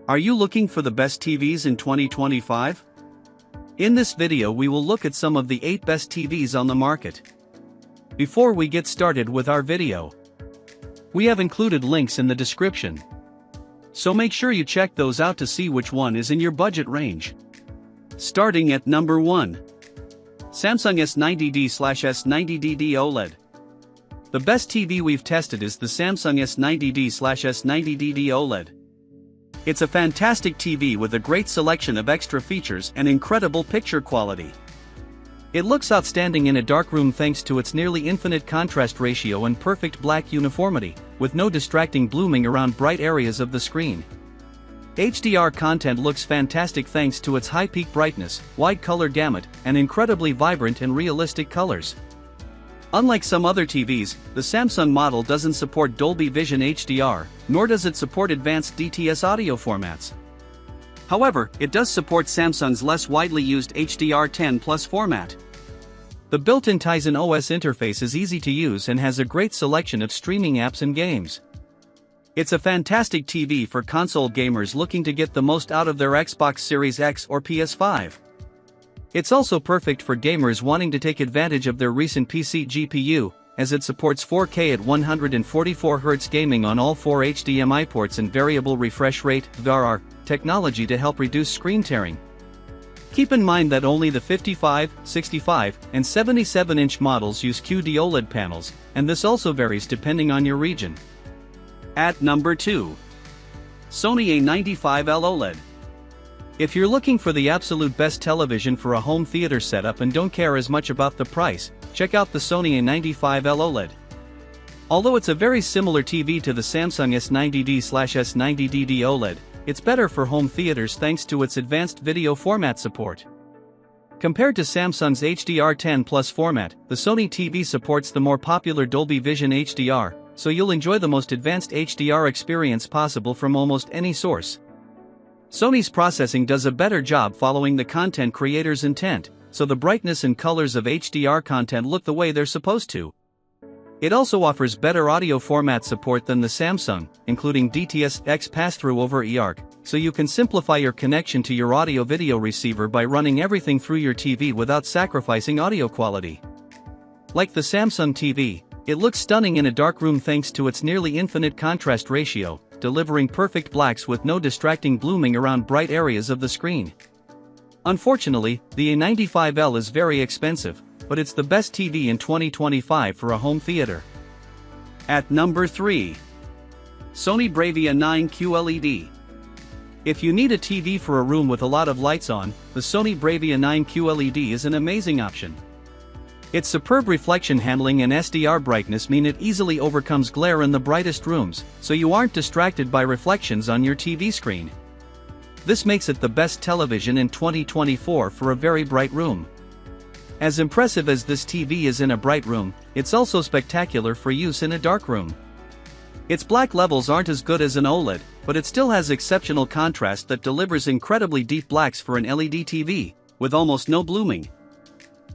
Are you looking for the best TVs in 2025? In this video we will look at some of the 8 best TVs on the market. Before we get started with our video, we have included links in the description, so make sure you check those out to see which one is in your budget range. Starting at number 1. Samsung S90D/S90DD OLED. The best TV we've tested is the Samsung S90D/S90DD OLED. It's a fantastic TV with a great selection of extra features and incredible picture quality. It looks outstanding in a dark room thanks to its nearly infinite contrast ratio and perfect black uniformity, with no distracting blooming around bright areas of the screen. HDR content looks fantastic thanks to its high peak brightness, wide color gamut, and incredibly vibrant and realistic colors. Unlike some other TVs, the Samsung model doesn't support Dolby Vision HDR, nor does it support advanced DTS audio formats. However, it does support Samsung's less widely used HDR10+ format. The built-in Tizen OS interface is easy to use and has a great selection of streaming apps and games. It's a fantastic TV for console gamers looking to get the most out of their Xbox Series X or PS5. It's also perfect for gamers wanting to take advantage of their recent PC GPU, as it supports 4K at 144Hz gaming on all 4 HDMI ports and variable refresh rate (VRR) technology to help reduce screen tearing. Keep in mind that only the 55, 65, and 77-inch models use QD OLED panels, and this also varies depending on your region. At number 2. Sony A95L OLED. If you're looking for the absolute best television for a home theater setup and don't care as much about the price, check out the Sony A95L OLED. Although it's a very similar TV to the Samsung S90D/S90DD OLED, it's better for home theaters thanks to its advanced video format support. Compared to Samsung's HDR10+ format, the Sony TV supports the more popular Dolby Vision HDR, so you'll enjoy the most advanced HDR experience possible from almost any source. Sony's processing does a better job following the content creator's intent, so the brightness and colors of HDR content look the way they're supposed to. It also offers better audio format support than the Samsung, including DTS-X pass-through over eARC, so you can simplify your connection to your audio-video receiver by running everything through your TV without sacrificing audio quality. Like the Samsung TV, it looks stunning in a dark room thanks to its nearly infinite contrast ratio, delivering perfect blacks with no distracting blooming around bright areas of the screen. Unfortunately, the A95L is very expensive, but it's the best TV in 2025 for a home theater. At number 3. Sony BRAVIA 9 QLED. If you need a TV for a room with a lot of lights on, the Sony BRAVIA 9 QLED is an amazing option. Its superb reflection handling and SDR brightness mean it easily overcomes glare in the brightest rooms, so you aren't distracted by reflections on your TV screen. This makes it the best television in 2024 for a very bright room. As impressive as this TV is in a bright room, it's also spectacular for use in a dark room. Its black levels aren't as good as an OLED, but it still has exceptional contrast that delivers incredibly deep blacks for an LED TV, with almost no blooming.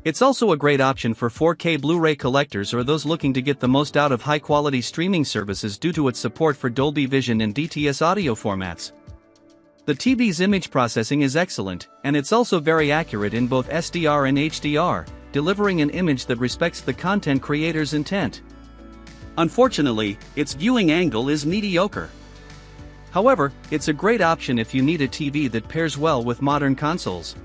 It's also a great option for 4K Blu-ray collectors or those looking to get the most out of high-quality streaming services due to its support for Dolby Vision and DTS audio formats. The TV's image processing is excellent, and it's also very accurate in both SDR and HDR, delivering an image that respects the content creator's intent. Unfortunately, its viewing angle is mediocre. However, it's a great option if you need a TV that pairs well with modern consoles.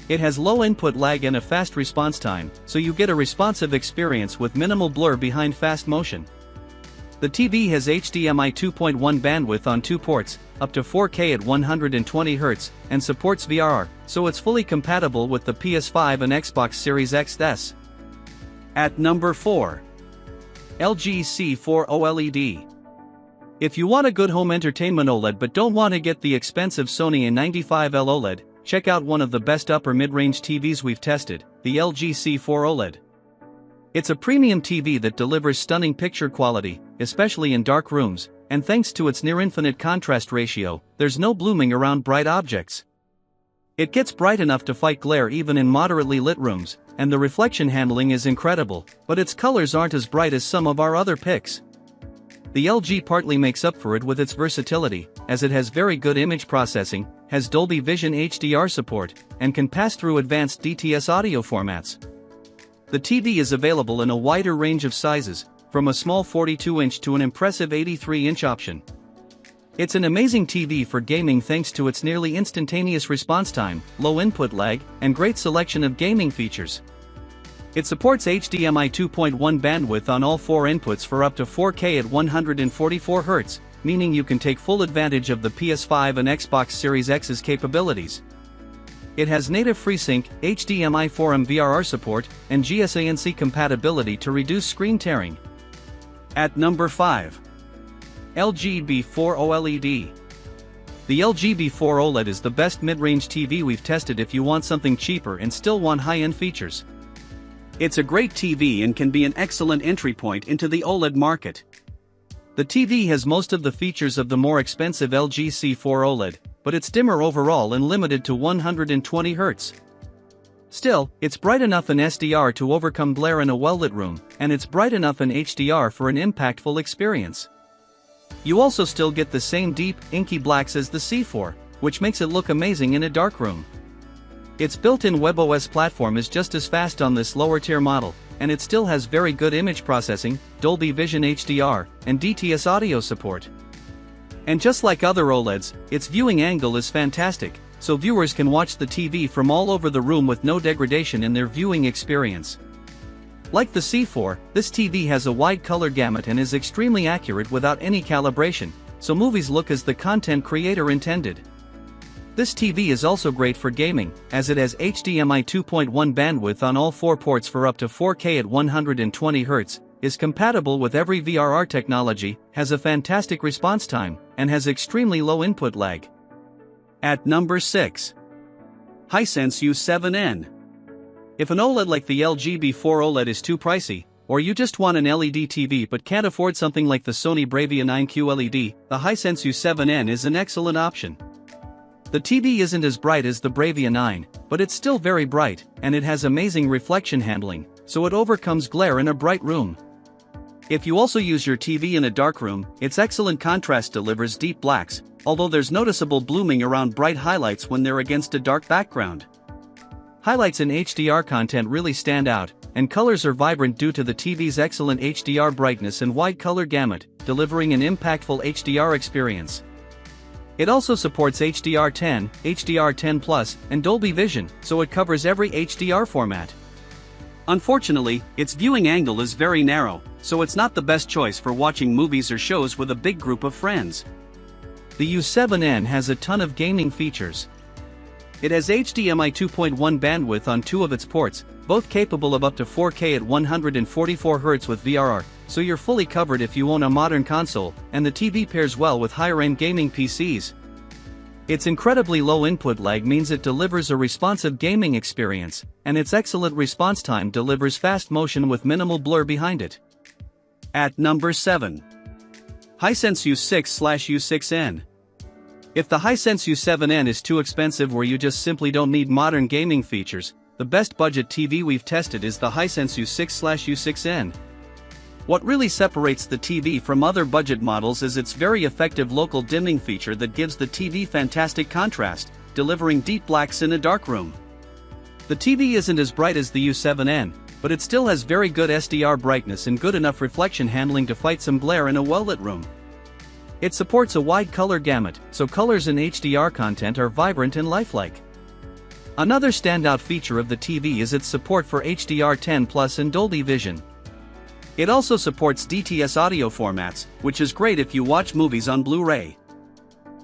It has low input lag and a fast response time, so you get a responsive experience with minimal blur behind fast motion. The TV has HDMI 2.1 bandwidth on 2 ports, up to 4K at 120Hz, and supports VRR, so it's fully compatible with the PS5 and Xbox Series XS. At number 4. LG C4 OLED. If you want a good home entertainment OLED but don't want to get the expensive Sony A95L OLED, check out one of the best upper mid-range TVs we've tested, the LG C4 OLED. It's a premium TV that delivers stunning picture quality, especially in dark rooms, and thanks to its near-infinite contrast ratio, there's no blooming around bright objects. It gets bright enough to fight glare even in moderately lit rooms, and the reflection handling is incredible, but its colors aren't as bright as some of our other picks. The LG partly makes up for it with its versatility, as it has very good image processing, has Dolby Vision HDR support, and can pass through advanced DTS audio formats. The TV is available in a wider range of sizes, from a small 42-inch to an impressive 83-inch option. It's an amazing TV for gaming thanks to its nearly instantaneous response time, low input lag, and great selection of gaming features. It supports HDMI 2.1 bandwidth on all 4 inputs for up to 4K at 144 Hz, meaning you can take full advantage of the PS5 and Xbox Series X's capabilities. It has native FreeSync, HDMI 4M VRR support, and GSANC compatibility to reduce screen tearing. At number 5. LG B4 OLED. The LG B4 OLED is the best mid-range TV we've tested if you want something cheaper and still want high-end features. It's a great TV and can be an excellent entry point into the OLED market. The TV has most of the features of the more expensive LG C4 OLED, but it's dimmer overall and limited to 120 Hz. Still, it's bright enough in SDR to overcome glare in a well-lit room, and it's bright enough in HDR for an impactful experience. You also still get the same deep, inky blacks as the C4, which makes it look amazing in a dark room. Its built-in WebOS platform is just as fast on this lower-tier model, and it still has very good image processing, Dolby Vision HDR, and DTS audio support. And just like other OLEDs, its viewing angle is fantastic, so viewers can watch the TV from all over the room with no degradation in their viewing experience. Like the C4, this TV has a wide color gamut and is extremely accurate without any calibration, so movies look as the content creator intended. This TV is also great for gaming, as it has HDMI 2.1 bandwidth on all 4 ports for up to 4K at 120 Hz, is compatible with every VRR technology, has a fantastic response time, and has extremely low input lag. At number 6. Hisense U7N. If an OLED like the LG B4 OLED is too pricey, or you just want an LED TV but can't afford something like the Sony BRAVIA 9 QLED, the Hisense U7N is an excellent option. The TV isn't as bright as the BRAVIA 9, but it's still very bright, and it has amazing reflection handling, so it overcomes glare in a bright room. If you also use your TV in a dark room, its excellent contrast delivers deep blacks, although there's noticeable blooming around bright highlights when they're against a dark background. Highlights in HDR content really stand out, and colors are vibrant due to the TV's excellent HDR brightness and wide color gamut, delivering an impactful HDR experience. It also supports HDR10, HDR10+, and Dolby Vision, so it covers every HDR format. Unfortunately, its viewing angle is very narrow, so it's not the best choice for watching movies or shows with a big group of friends. The U7N has a ton of gaming features. It has HDMI 2.1 bandwidth on 2 of its ports, both capable of up to 4K at 144 Hz with VRR, so you're fully covered if you own a modern console, and the TV pairs well with higher-end gaming PCs. Its incredibly low input lag means it delivers a responsive gaming experience, and its excellent response time delivers fast motion with minimal blur behind it. At number 7. Hisense U6/U6N. If the Hisense U7N is too expensive or you just simply don't need modern gaming features, the best budget TV we've tested is the Hisense U6/U6N. What really separates the TV from other budget models is its very effective local dimming feature that gives the TV fantastic contrast, delivering deep blacks in a dark room. The TV isn't as bright as the U7N, but it still has very good SDR brightness and good enough reflection handling to fight some glare in a well-lit room. It supports a wide color gamut, so colors in HDR content are vibrant and lifelike. Another standout feature of the TV is its support for HDR10+ and Dolby Vision. It also supports DTS audio formats, which is great if you watch movies on Blu-ray.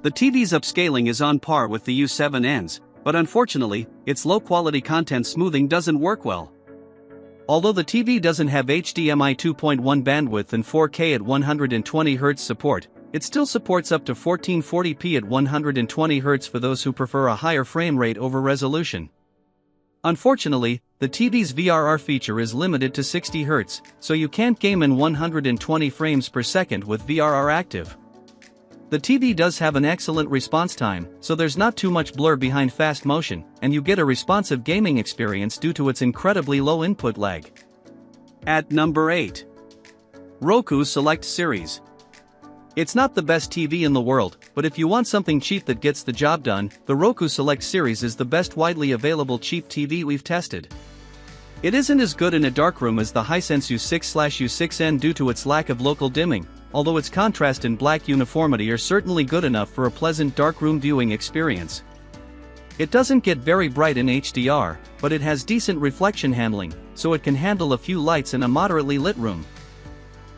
The TV's upscaling is on par with the U7N's, but unfortunately, its low-quality content smoothing doesn't work well. Although the TV doesn't have HDMI 2.1 bandwidth and 4K at 120 Hz support, it still supports up to 1440p at 120 Hz for those who prefer a higher frame rate over resolution. Unfortunately, the TV's VRR feature is limited to 60 Hz, so you can't game in 120 frames per second with VRR active. The TV does have an excellent response time, so there's not too much blur behind fast motion, and you get a responsive gaming experience due to its incredibly low input lag. At number 8. Roku Select Series. It's not the best TV in the world, but if you want something cheap that gets the job done, the Roku Select series is the best widely available cheap TV we've tested. It isn't as good in a darkroom as the Hisense U6/U6N due to its lack of local dimming, although its contrast and black uniformity are certainly good enough for a pleasant darkroom viewing experience. It doesn't get very bright in HDR, but it has decent reflection handling, so it can handle a few lights in a moderately lit room.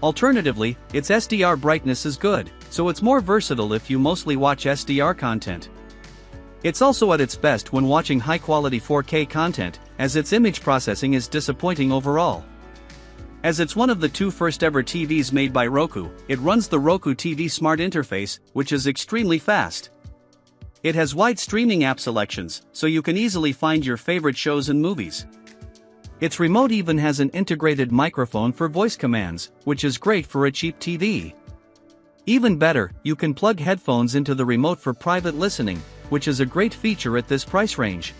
Alternatively, its SDR brightness is good, so it's more versatile if you mostly watch SDR content. It's also at its best when watching high-quality 4K content, as its image processing is disappointing overall. As it's one of the two first-ever TVs made by Roku, it runs the Roku TV Smart Interface, which is extremely fast. It has wide streaming app selections, so you can easily find your favorite shows and movies. Its remote even has an integrated microphone for voice commands, which is great for a cheap TV. Even better, you can plug headphones into the remote for private listening, which is a great feature at this price range.